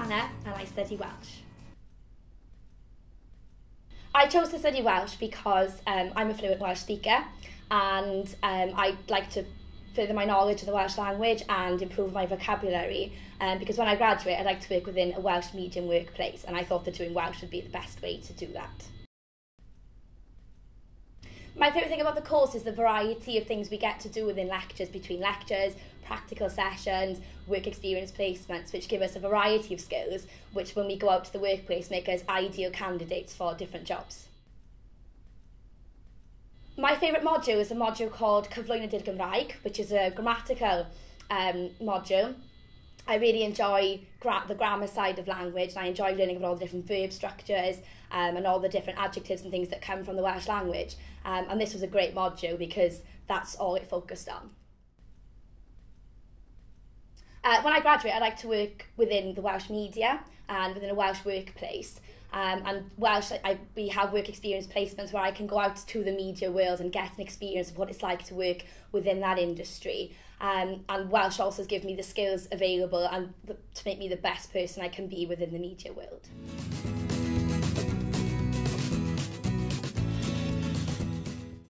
Hannah and I study Welsh. I chose to study Welsh because I'm a fluent Welsh speaker, and I'd like to further my knowledge of the Welsh language and improve my vocabulary, because when I graduate I'd like to work within a Welsh medium workplace, and I thought that doing Welsh would be the best way to do that. My favourite thing about the course is the variety of things we get to do within lectures, between lectures, practical sessions, work experience placements, which give us a variety of skills which, when we go out to the workplace, make us ideal candidates for different jobs. My favourite module is a module called Cyflwynydd Gymraeg, which is a grammatical module. I really enjoy the grammar side of language, and I enjoy learning about all the different verb structures and all the different adjectives and things that come from the Welsh language. And this was a great module because that's all it focused on. When I graduate, I'd like to work within the Welsh media and within a Welsh workplace. And Welsh, we have work experience placements where I can go out to the media world and get an experience of what it's like to work within that industry. And Welsh also gives me the skills available and to make me the best person I can be within the media world.